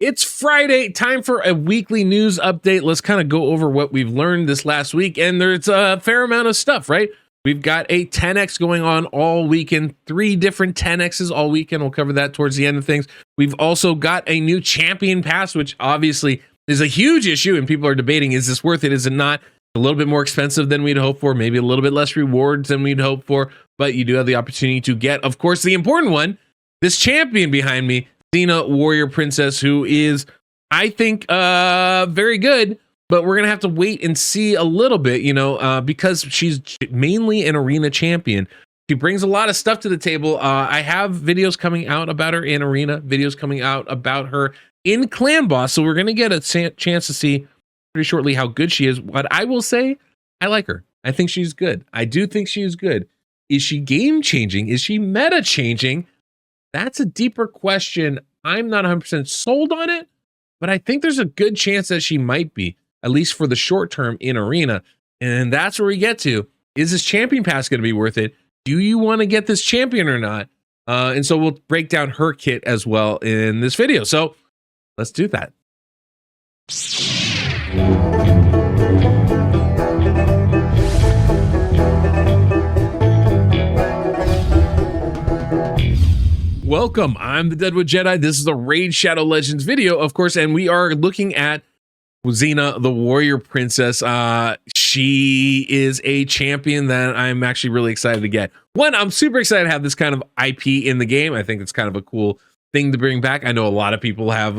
It's Friday, time for a weekly news update. Let's kind of go over what we've learned this last week, and there's a fair amount of stuff, right? We've got a 10x going on all weekend, 3 different 10x's all weekend. We'll cover that towards the end of things. We've also got a new champion pass, which obviously is a huge issue, and people are debating, is this worth it? Is it not? A little bit more expensive than we'd hoped for, maybe a little bit less rewards than we'd hoped for, but you do have the opportunity to get, of course, the important one, this champion behind me, Xena, Warrior Princess, who is, I think, very good, but we're going to have to wait and see a little bit, because she's mainly an arena champion. She brings a lot of stuff to the table. I have videos coming out about her in arena, videos coming out about her in Clan Boss, so we're going to get a chance to see pretty shortly how good she is. What I will say, I like her. I think she's good. I do think she is good. Is she game-changing? Is she meta-changing? That's a deeper question. I'm not 100% sold on it, but I think there's a good chance that she might be, at least for the short term in arena. And that's where we get to. Is this champion pass going to be worth it? Do you want to get this champion or not? And so we'll break down her kit as well in this video. So let's do that. Welcome, I'm the Deadwoodjedi. This is a Raid Shadow Legends video, of course, and we are looking at Xena, the Warrior Princess. She is a champion that I'm actually really excited to get. One, I'm super excited to have this kind of IP in the game. I think it's kind of a cool thing to bring back. I know a lot of people have,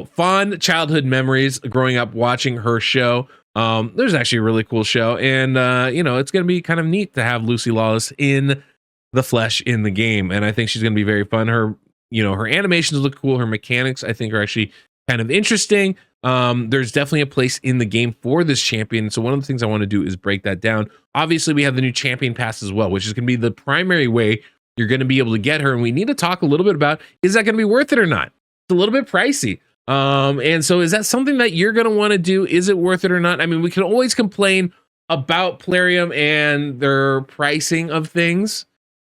fond childhood memories growing up watching her show. There's actually a really cool show, and, it's going to be kind of neat to have Lucy Lawless in the flesh in the game, and I think she's going to be very fun. Her animations look cool. Her mechanics, I think, are actually kind of interesting. There's definitely a place in the game for this champion. So one of the things I want to do is break that down. Obviously, we have the new champion pass as well, which is going to be the primary way you're going to be able to get her. And we need to talk a little bit about, is that going to be worth it or not? It's a little bit pricey. And so is that something that you're going to want to do? Is it worth it or not? I mean, we can always complain about Plarium and their pricing of things,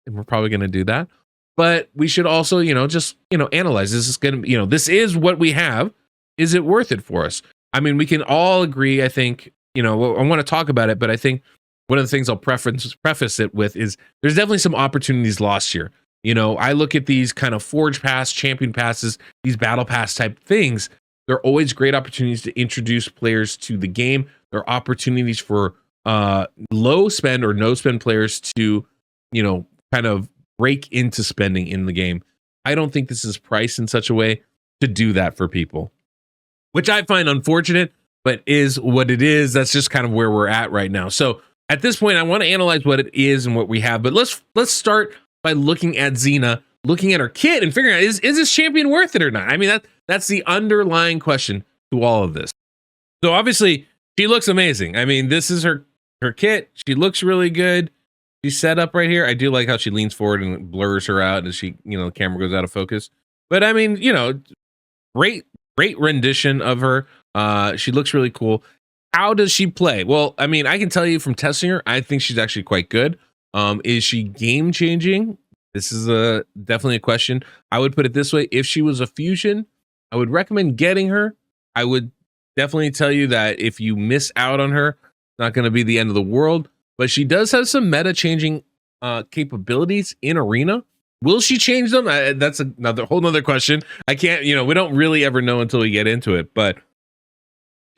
and we're probably going to do that. But we should also, analyze. This is going to, this is what we have. Is it worth it for us? I mean, we can all agree, I think, I want to talk about it, but I think one of the things I'll preface it with is there's definitely some opportunities lost here. I look at these kind of Forge Pass, Champion Passes, these Battle Pass type things. They're always great opportunities to introduce players to the game. They're opportunities for low spend or no spend players to, kind of break into spending in the game. I don't think this is priced in such a way to do that for people, which I find unfortunate, but is what it is. That's just kind of where we're at right now. So at this point, I want to analyze what it is and what we have, but let's start by looking at Xena, looking at her kit and figuring out, is this champion worth it or not? I mean, that's the underlying question to all of this. So obviously she looks amazing. I mean, this is her kit. She looks really good. She's set up right here. I do like how she leans forward and blurs her out as she, the camera goes out of focus. But I mean, great rendition of her. She looks really cool. How does she play? Well, I mean, I can tell you from testing her, I think she's actually quite good. Is she game changing? This is definitely a question. I would put it this way. If she was a fusion, I would recommend getting her. I would definitely tell you that if you miss out on her, it's not going to be the end of the world. But she does have some meta changing capabilities in arena. Will she change them? That's another whole nother question. I can't, we don't really ever know until we get into it, but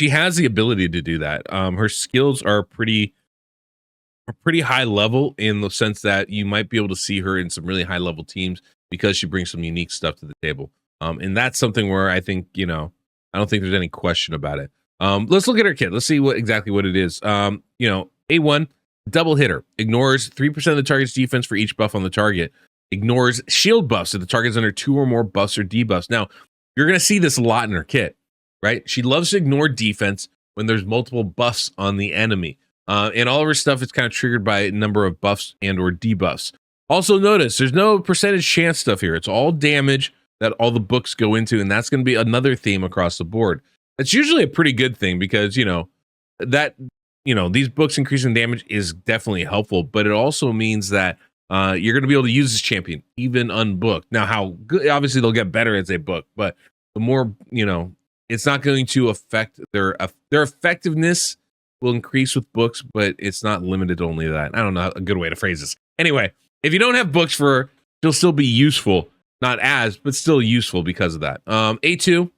she has the ability to do that. Her skills are pretty high level in the sense that you might be able to see her in some really high level teams because she brings some unique stuff to the table. And that's something where I think, I don't think there's any question about it. Let's look at her kit. Let's see exactly what it is. A1, double hitter, ignores 3% of the target's defense for each buff on the target. Ignores shield buffs if the target's under 2 or more buffs or debuffs. Now, you're going to see this a lot in her kit, right? She loves to ignore defense when there's multiple buffs on the enemy. And all of her stuff is kind of triggered by a number of buffs and or debuffs. Also notice, there's no percentage chance stuff here. It's all damage that all the books go into, and that's going to be another theme across the board. That's usually a pretty good thing because, these books increasing damage is definitely helpful, but it also means that you're going to be able to use this champion even unbooked. Now, how good? Obviously, they'll get better as they book, but the more, it's not going to affect their effectiveness will increase with books, but it's not limited to only that. I don't know a good way to phrase this. Anyway, if you don't have books for her, she'll still be useful. Not as, but still useful because of that. A2,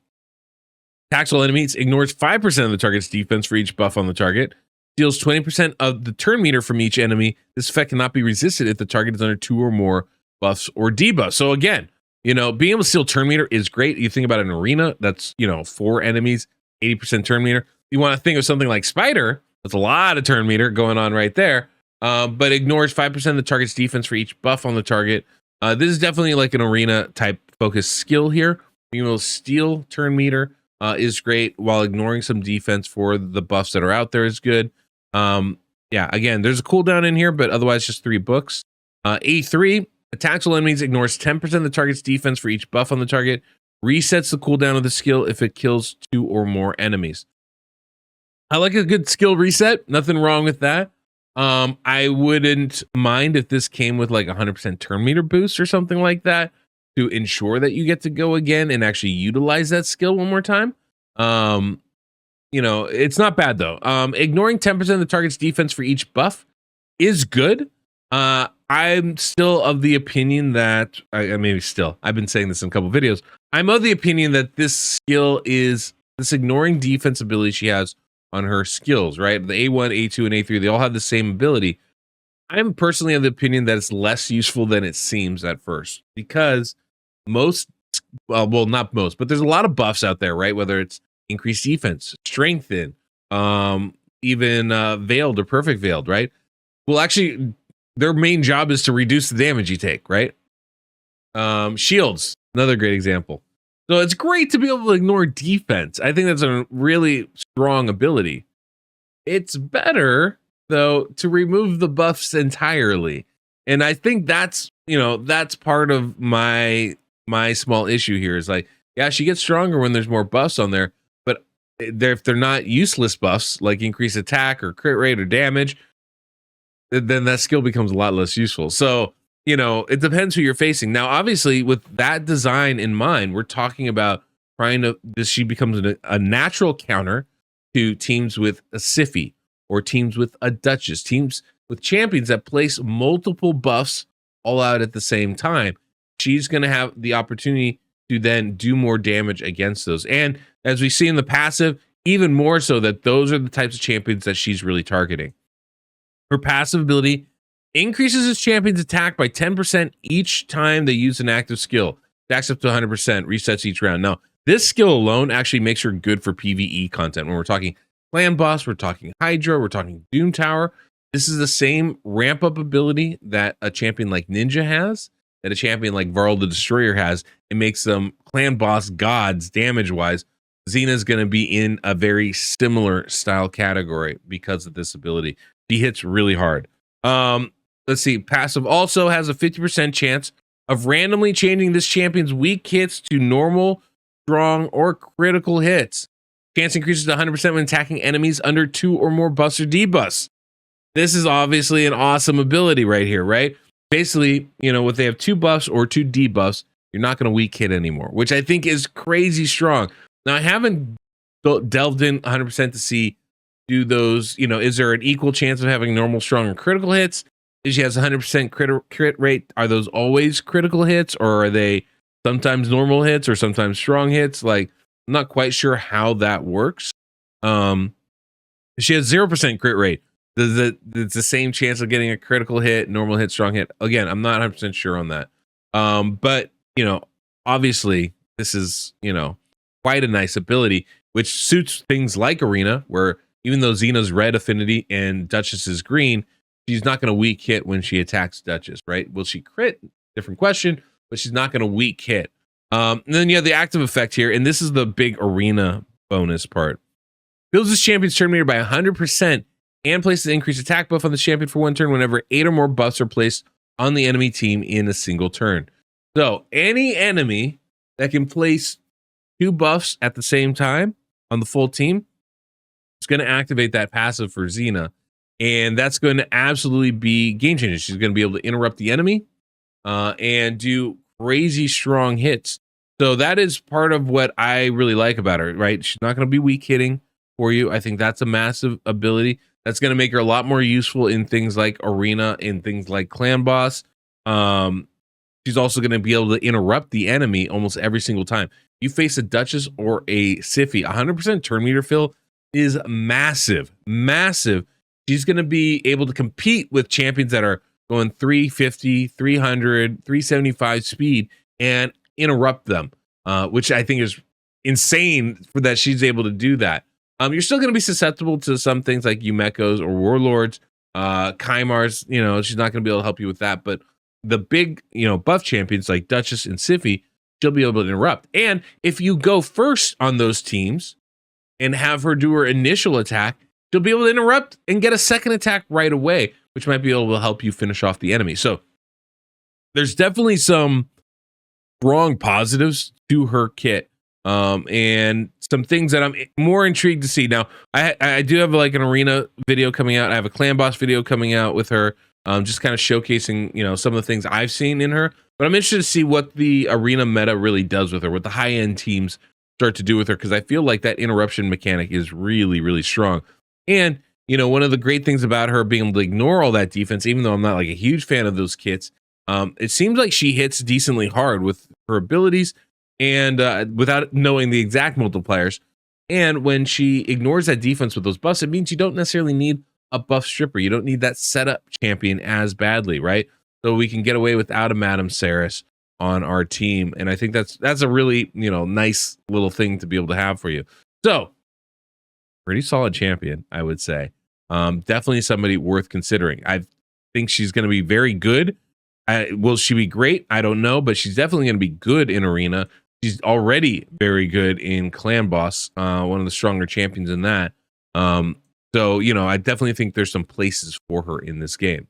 attacks all enemies, ignores 5% of the target's defense for each buff on the target, deals 20% of the turn meter from each enemy. This effect cannot be resisted if the target is under 2 or more buffs or debuffs. So again, being able to steal turn meter is great. You think about an arena that's, 4 enemies, 80% turn meter. You want to think of something like Spider, that's a lot of turn meter going on right there, but ignores 5% of the target's defense for each buff on the target. This is definitely like an arena type focused skill here. Being able to steal turn meter is great while ignoring some defense for the buffs that are out there is good. Yeah, again, there's a cooldown in here, but otherwise just 3 books. A3, attacks all enemies, ignores 10% of the target's defense for each buff on the target, resets the cooldown of the skill if it kills 2 or more enemies. I like a good skill reset. Nothing wrong with that. I wouldn't mind if this came with like 100% turn meter boost or something like that to ensure that you get to go again and actually utilize that skill one more time. It's not bad though. Ignoring 10% of the target's defense for each buff is good. I'm still of the opinion that I've been saying this in a couple videos. I'm of the opinion that this skill is this ignoring defense ability she has on her skills, right? The A1, A2, and A3, they all have the same ability. I'm personally of the opinion that it's less useful than it seems at first because not most, but there's a lot of buffs out there, right? Whether it's increased defense, strengthen, even veiled or perfect veiled, right? Well, actually, their main job is to reduce the damage you take, right? Shields, another great example. So it's great to be able to ignore defense. I think that's a really strong ability. It's better, though, to remove the buffs entirely. And I think that's part of my small issue here is like, yeah, she gets stronger when there's more buffs on there, but if they're not useless buffs, like increased attack or crit rate or damage, then that skill becomes a lot less useful. So, it depends who you're facing. Now, obviously, with that design in mind, we're talking about she becomes a natural counter to teams with a Siphi or teams with a Duchess, teams with champions that place multiple buffs all out at the same time. She's going to have the opportunity to then do more damage against those. And as we see in the passive, even more so that those are the types of champions that she's really targeting. Her passive ability increases his champion's attack by 10% each time they use an active skill. Stacks up to 100%, resets each round. Now, this skill alone actually makes her good for PvE content. When we're talking clan boss, we're talking Hydra, we're talking Doom Tower. This is the same ramp up ability that a champion like Ninja has, that a champion like Varl the Destroyer has. It makes them clan boss gods damage-wise. Xena is going to be in a very similar style category because of this ability. She hits really hard. Let's see. Passive also has a 50% chance of randomly changing this champion's weak hits to normal, strong, or critical hits. Chance increases to 100% when attacking enemies under 2 or more buffs or debuffs. This is obviously an awesome ability right here, right? Basically, if they have 2 buffs or 2 debuffs, you're not going to weak hit anymore, which I think is crazy strong. Now, I haven't delved in 100% to see, do those, is there an equal chance of having normal, strong, and critical hits? If she has 100% crit rate, are those always critical hits, or are they sometimes normal hits or sometimes strong hits? Like, I'm not quite sure how that works. She has 0% crit rate. It's the same chance of getting a critical hit, normal hit, strong hit. Again, I'm not 100% sure on that. But, obviously, this is, quite a nice ability, which suits things like Arena, where even though Xena's red affinity and Duchess is green, she's not going to weak hit when she attacks Duchess, right? Will she crit? Different question, but she's not going to weak hit. And then you have the active effect here, and this is the big Arena bonus part. Builds this champion's turn meter by 100% and places an increased attack buff on the champion for 1 turn whenever 8 or more buffs are placed on the enemy team in a single turn. So any enemy that can place 2 buffs at the same time on the full team, it's going to activate that passive for Xena. And that's going to absolutely be game changing. She's going to be able to interrupt the enemy and do crazy strong hits So that is part of what I really like about her, right? She's not going to be weak hitting for you. I think that's a massive ability. That's going to make her a lot more useful in things like arena, in things like clan boss. Um, she's also going to be able to interrupt the enemy almost every single time. You face a Duchess or a Siphi, 100% turn meter fill is massive, massive. She's going to be able to compete with champions that are going 350, 300, 375 speed and interrupt them, which I think is insane for that she's able to do that. You're still going to be susceptible to some things like Yumekos or Warlords, Kaimars. She's not going to be able to help you with that. But the big, buff champions like Duchess and Siphi, she'll be able to interrupt. And if you go first on those teams and have her do her initial attack, she'll be able to interrupt and get a second attack right away, which might be able to help you finish off the enemy. So there's definitely some strong positives to her kit, and some things that I'm more intrigued to see. Now, I do have like an arena video coming out. I have a clan boss video coming out with her, just kind of showcasing, some of the things I've seen in her. But I'm interested to see what the arena meta really does with her, what the high-end teams start to do with her, because I feel like that interruption mechanic is really, really strong. And, one of the great things about her being able to ignore all that defense, even though I'm not like a huge fan of those kits, it seems like she hits decently hard with her abilities and without knowing the exact multipliers. And when she ignores that defense with those buffs, it means you don't necessarily need a buff stripper. You don't need that setup champion as badly, right? So we can get away without a Madame Saris on our team. And I think that's a really, nice little thing to be able to have for you. So pretty solid champion, I would say. Definitely somebody worth considering. I think she's going to be very good. Will she be great? I don't know, but she's definitely going to be good in arena. She's already very good in clan boss, one of the stronger champions in that. So, I definitely think there's some places for her in this game.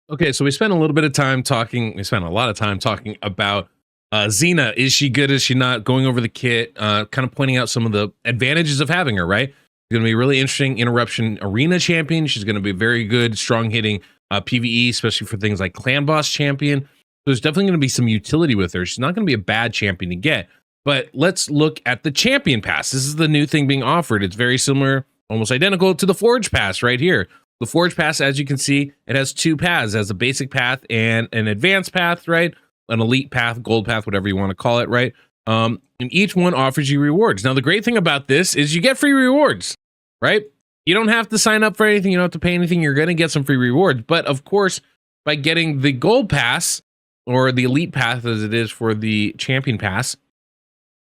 Okay, so we spent a little bit of time talking. We spent a lot of time talking about Xena. Is she good? Is she not? Going over the kit, kind of pointing out some of the advantages of having her, right? She's going to be a really interesting interruption arena champion. She's going to be very good, strong hitting PvE, especially for things like clan boss champion. So there's definitely going to be some utility with her. She's not going to be a bad champion to get. But let's look at the champion pass. This is the new thing being offered. It's very similar, almost identical to the Forge pass right here. The Forge pass, as you can see, it has two paths. It has a basic path and an advanced path, right? An elite path, gold path, whatever you want to call it, right? And each one offers you rewards. Now, the great thing about this is you get free rewards, right? You don't have to sign up for anything. You don't have to pay anything. You're going to get some free rewards. But of course, by getting the gold pass or the elite path as it is for the champion pass,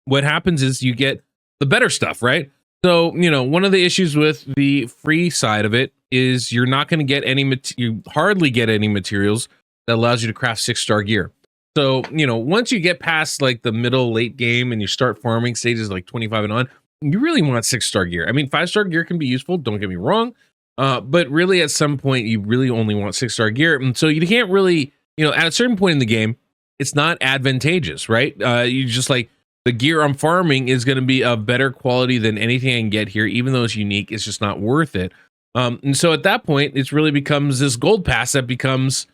what happens is you get the better stuff, right? So, one of the issues with the free side of it is you're not going to get you hardly get any materials that allows you to craft 6-star gear. So, once you get past like the middle late game and you start farming stages like 25 and on, you really want 6-star gear. I mean, 5-star gear can be useful, don't get me wrong. But really at some point you really only want 6-star gear. And so you can't really, at a certain point in the game, it's not advantageous, right? You just like the gear I'm farming is going to be of better quality than anything I can get here, even though it's unique, it's just not worth it. And so at that point, it really becomes this gold pass that becomes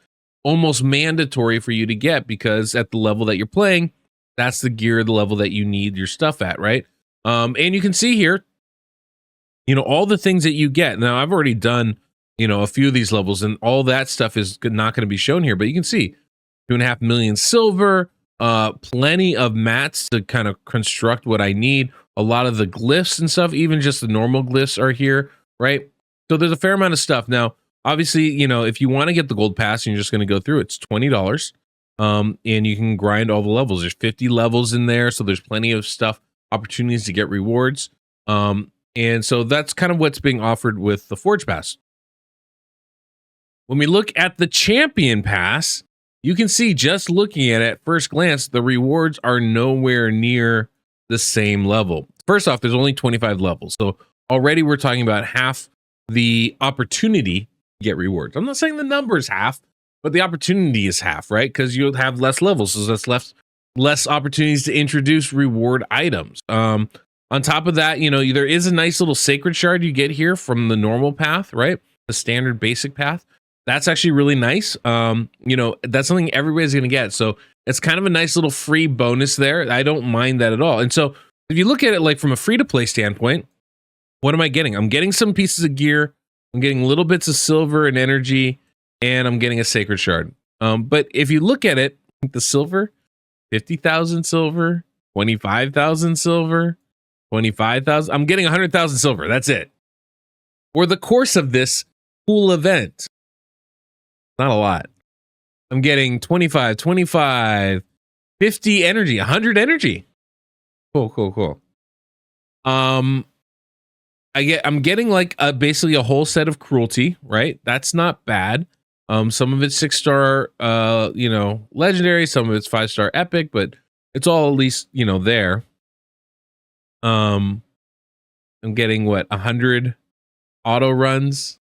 almost mandatory for you to get, because at the level that you're playing, that's the gear, the level that you need your stuff at, right? And you can see here, all the things that you get. Now, I've already done, a few of these levels, and all that stuff is not going to be shown here, but you can see 2.5 million silver, plenty of mats to kind of construct what I need. A lot of the glyphs and stuff, even just the normal glyphs are here, right? So there's a fair amount of stuff. Now, obviously, if you want to get the gold pass and you're just going to go through, it's $20. And you can grind all the levels. There's 50 levels in there, so there's plenty of stuff, opportunities to get rewards. And so that's kind of what's being offered with the Forge Pass. When we look at the Champion Pass, you can see, just looking at first glance, the rewards are nowhere near the same level. First off, there's only 25 levels. So already we're talking about half the opportunity to get rewards. I'm not saying the number is half, but the opportunity is half, right? Because you'll have less levels, so that's less opportunities to introduce reward items. On top of that, there is a nice little sacred shard you get here from the normal path, right? The standard basic path. That's actually really nice. That's something everybody's going to get. So It's kind of a nice little free bonus there. I don't mind that at all. And so if you look at it like from a free-to-play standpoint, what am I getting? I'm getting some pieces of gear. I'm getting little bits of silver and energy, and I'm getting a sacred shard. But if you look at it, the silver, 50,000 silver, 25,000 silver, 25,000. I'm getting 100,000 silver. That's it. For the course of this cool event. Not a lot. I'm getting 25, 50 energy, 100 energy. Cool. I'm getting like basically a whole set of cruelty, right? That's not bad. Some of it's 6-star legendary, some of it's 5-star epic, but it's all at least, there. I'm getting 100 auto runs,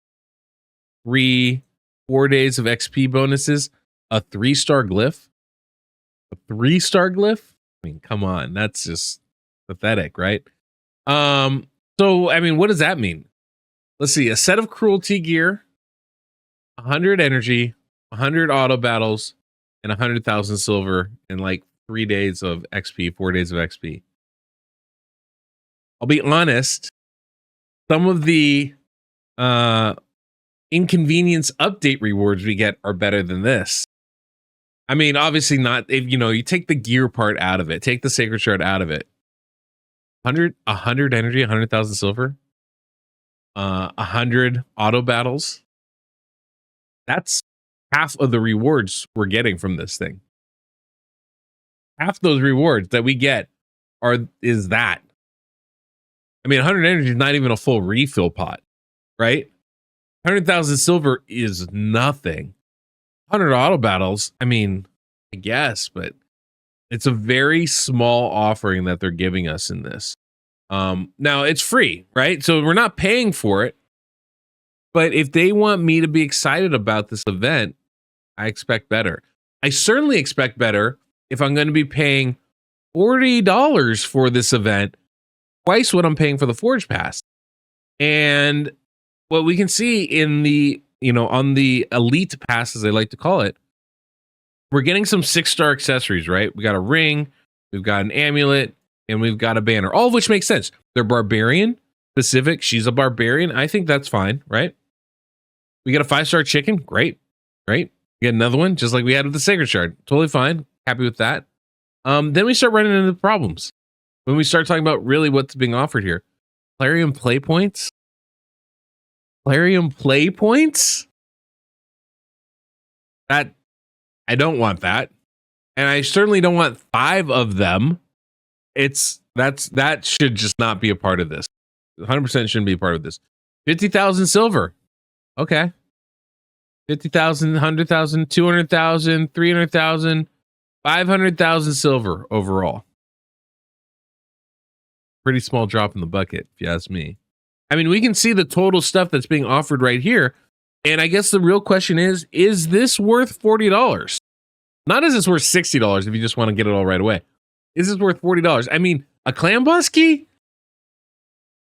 4 days of XP bonuses, a 3-star glyph. A 3-star glyph? I mean, come on, that's just pathetic, right? So I mean, what does that mean? Let's see, a set of cruelty gear, 100 energy, 100 auto battles, and 100,000 silver in like 3 days of XP, 4 days of XP. I'll be honest, some of the inconvenience update rewards we get are better than this. I mean, obviously not if you take the gear part out of it, take the sacred shard out of it. 100 energy, 100,000 silver, 100 auto battles. That's half of the rewards we're getting from this thing. Half those rewards that we get is that. I mean, 100 energy is not even a full refill pot, right? 100,000 silver is nothing. 100 auto battles, I mean, I guess, but it's a very small offering that they're giving us in this. Now, it's free, right? So we're not paying for it. But if they want me to be excited about this event, I expect better. I certainly expect better if I'm going to be paying $40 for this event, twice what I'm paying for the Forge Pass. And what we can see in the, on the Elite Pass, as they like to call it, we're getting some 6-star accessories, right? We got a ring, we've got an amulet, and we've got a banner, all of which makes sense. They're barbarian specific. She's a barbarian. I think that's fine, right? We get a 5-star chicken. Great. We get another one, just like we had with the Sacred Shard. Totally fine. Happy with that. Then we start running into problems. When we start talking about really what's being offered here. Plarium play points? That, I don't want that. And I certainly don't want 5 of them. That should just not be a part of this. 100% shouldn't be a part of this. 50,000 silver. Okay. 50,000, 100,000, 200,000, 300,000, 500,000 silver overall. Pretty small drop in the bucket, if you ask me. I mean, we can see the total stuff that's being offered right here. And I guess the real question is this worth $40? Not is this worth $60 if you just want to get it all right away. Is this worth $40? I mean, a clan boss key?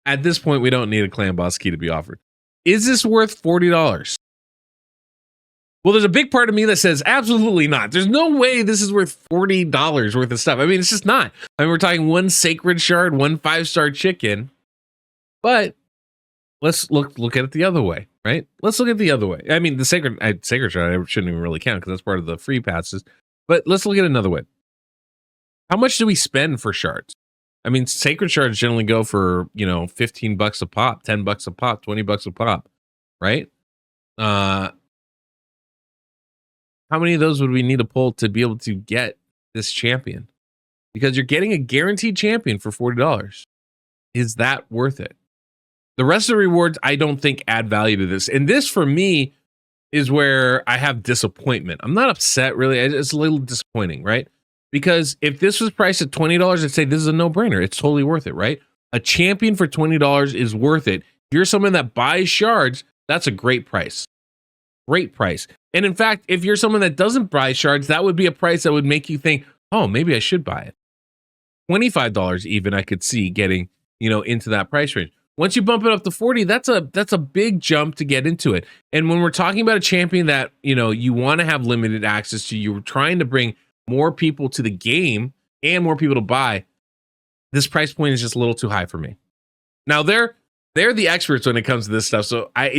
At this point, we don't need a clan boss key to be offered. Is this worth $40? Well, there's a big part of me that says absolutely not. There's no way this is worth $40 worth of stuff. I mean, it's just not. I mean, we're talking 1 sacred shard, 1 5-star chicken. But let's look at it the other way, right? Let's look at it the other way. I mean, the sacred shard I shouldn't even really count because that's part of the free passes. But let's look at it another way. How much do we spend for shards? I mean, sacred shards generally go for, $15 a pop, $10 a pop, $20 a pop, right? How many of those would we need to pull to be able to get this champion? Because you're getting a guaranteed champion for $40. Is that worth it? The rest of the rewards, I don't think add value to this. And this, for me, is where I have disappointment. I'm not upset, really. It's a little disappointing, right? Because if this was priced at $20, I'd say this is a no-brainer. It's totally worth it, right? A champion for $20 is worth it. If you're someone that buys shards, that's a great price. Great price. And in fact, if you're someone that doesn't buy shards, that would be a price that would make you think, oh, maybe I should buy it. $25 even I could see getting, into that price range. Once you bump it up to 40, that's a big jump to get into it. And when we're talking about a champion that, you want to have limited access to, you're trying to bring more people to the game and more people to buy, this price point is just a little too high for me. Now they're the experts when it comes to this stuff, so I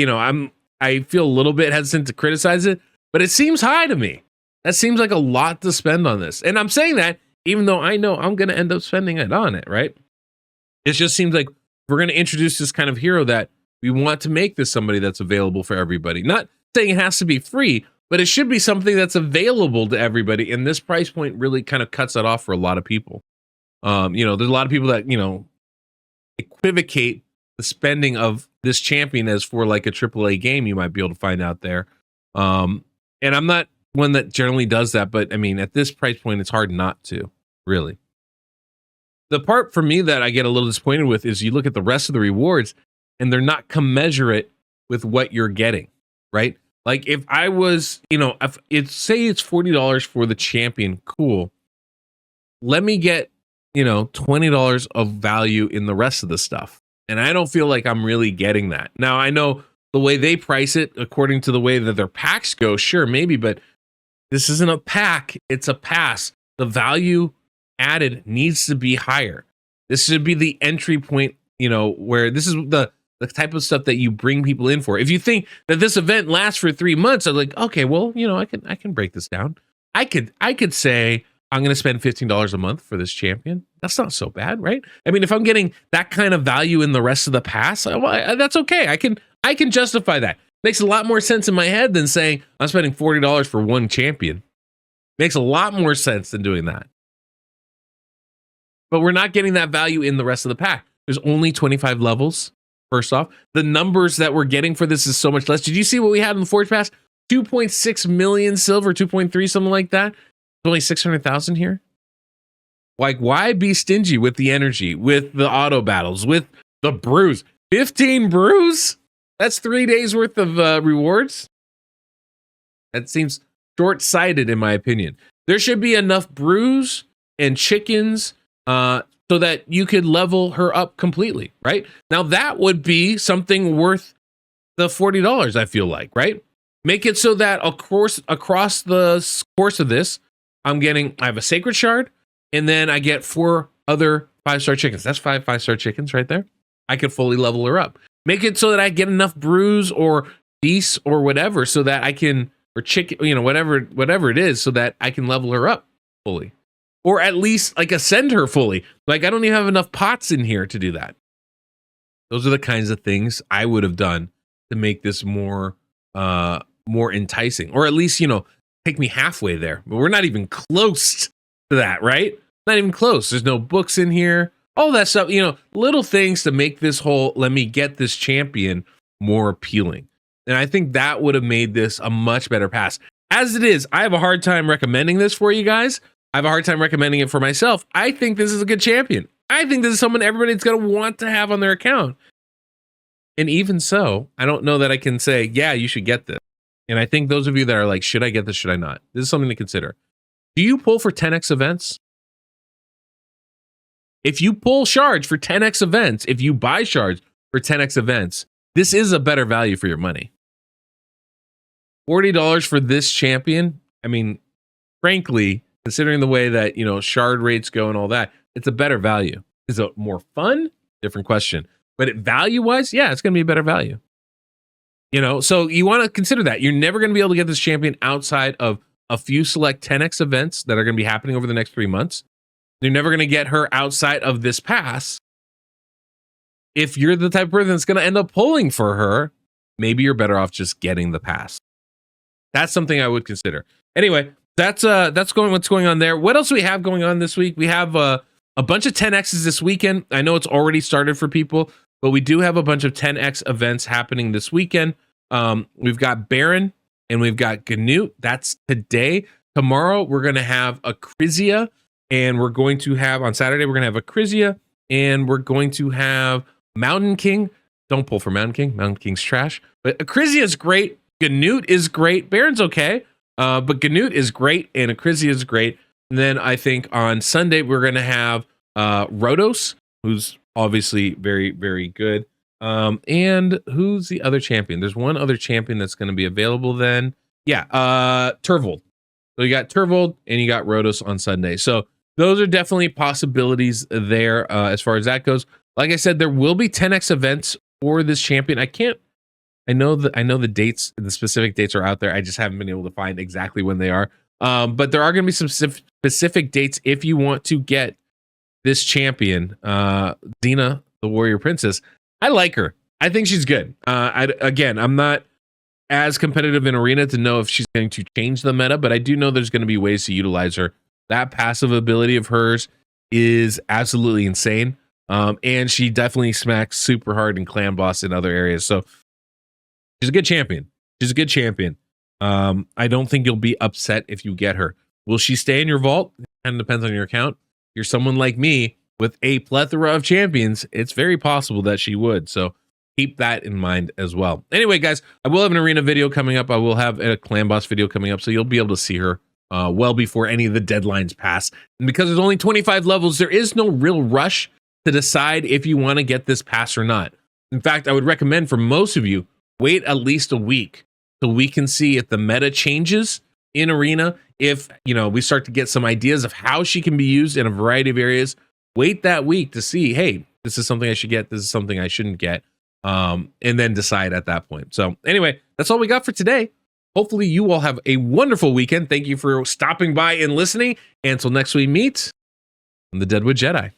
feel a little bit hesitant to criticize it, but it seems high to me. That seems like a lot to spend on this, and I'm saying that even though I know I'm going to end up spending it on it, right? It just seems like we're going to introduce this kind of hero that we want to make this somebody that's available for everybody. Not saying it has to be free, but it should be something that's available to everybody. And this price point really kind of cuts that off for a lot of people. There's a lot of people that, equivocate the spending of this champion as for like a AAA game you might be able to find out there. And I'm not one that generally does that, but I mean, at this price point, it's hard not to, really. The part for me that I get a little disappointed with is you look at the rest of the rewards and they're not commensurate with what you're getting, right? Like if I was, if it's say it's $40 for the champion, cool. Let me get, $20 of value in the rest of the stuff. And I don't feel like I'm really getting that. Now I know the way they price it, according to the way that their packs go, sure, maybe, but this isn't a pack, it's a pass. The value added needs to be higher. This should be the entry point, where this is the type of stuff that you bring people in for. If you think that this event lasts for 3 months, I'm like, okay, well, I can break this down. I could say I'm going to spend $15 a month for this champion. That's not so bad, right? I mean, if I'm getting that kind of value in the rest of the pass, that's okay. I can justify that. Makes a lot more sense in my head than saying I'm spending $40 for one champion. Makes a lot more sense than doing that. But we're not getting that value in the rest of the pack. There's only 25 levels. First off, the numbers that we're getting for this is so much less. Did you see what we had in the Forge Pass? 2.6 million silver, 2.3, something like that. There's only 600,000 here. Like, why be stingy with the energy, with the auto battles, with the brews? 15 brews? That's 3 days worth of rewards. That seems short-sighted in my opinion. There should be enough brews and chickens so that you could level her up completely, right? Now that would be something worth the $40, I feel like, right? Make it so that across the course of this, I have a sacred shard, and then I get 4 other 5-star chickens. That's 5 5-star chickens right there. I could fully level her up. Make it so that I get enough brews or beasts or whatever so that I can, or chicken, whatever it is, so that I can level her up fully. Or at least like ascend her fully. Like I don't even have enough pots in here to do that. Those are the kinds of things I would have done to make this more enticing. Or at least, take me halfway there. But we're not even close to that, right? Not even close. There's no books in here. All that stuff, little things to make this whole let me get this champion more appealing. And I think that would have made this a much better pass. As it is, I have a hard time recommending this for you guys. I have a hard time recommending it for myself. I think this is a good champion. I think this is someone everybody's going to want to have on their account. And even so, I don't know that I can say, yeah, you should get this. And I think those of you that are like, should I get this? Should I not? This is something to consider. Do you pull for 10x events? If you pull shards for 10x events, if you buy shards for 10x events, this is a better value for your money. $40 for this champion. I mean, frankly, considering the way that, shard rates go and all that, it's a better value. Is it more fun? Different question. But value-wise, yeah, it's going to be a better value. So you want to consider that. You're never going to be able to get this champion outside of a few select 10x events that are going to be happening over the next 3 months. You're never going to get her outside of this pass. If you're the type of person that's going to end up pulling for her, maybe you're better off just getting the pass. That's something I would consider. Anyway, that's what's going on there. What else do we have going on this week? We have a bunch of 10x's this weekend. I know it's already started for people, but we do have a bunch of 10x events happening this weekend. We've got Baron and we've got Ganute. That's today. Tomorrow we're going to have Acrizia, and we're going to have on Saturday we're going to have Acrizia, and we're going to have Mountain King. Don't pull for Mountain King. Mountain King's trash. But Acrizia is great. Ganute is great. Baron's okay. But Ganute is great, and Acrizia is great. And then I think on Sunday we're going to have Rhodos, who's obviously very, very good. And who's the other champion? There's one other champion that's going to be available then. Yeah, Turvold. So you got Turvold and you got Rhodos on Sunday. So those are definitely possibilities there as far as that goes. Like I said, there will be 10x events for this champion. I know the dates, the specific dates are out there. I just haven't been able to find exactly when they are. But there are going to be some specific dates if you want to get this champion, Xena, the warrior princess. I like her. I think she's good. I'm not as competitive in Arena to know if she's going to change the meta, but I do know there's going to be ways to utilize her. That passive ability of hers is absolutely insane. And she definitely smacks super hard in clan boss in other areas. So she's a good champion. I don't think you'll be upset if you get her. Will she stay in your vault? It kind of depends on your account. If you're someone like me with a plethora of champions, it's very possible that she would. So keep that in mind as well. Anyway, guys, I will have an arena video coming up. I will have a clan boss video coming up, so you'll be able to see her well before any of the deadlines pass. And because there's only 25 levels, there is no real rush to decide if you want to get this pass or not. In fact, I would recommend for most of you, wait at least a week so we can see if the meta changes in Arena. If, we start to get some ideas of how she can be used in a variety of areas, wait that week to see, hey, this is something I should get, this is something I shouldn't get, and then decide at that point. So anyway, that's all we got for today. Hopefully you all have a wonderful weekend. Thank you for stopping by and listening. And until next we meet, I'm the Deadwood Jedi.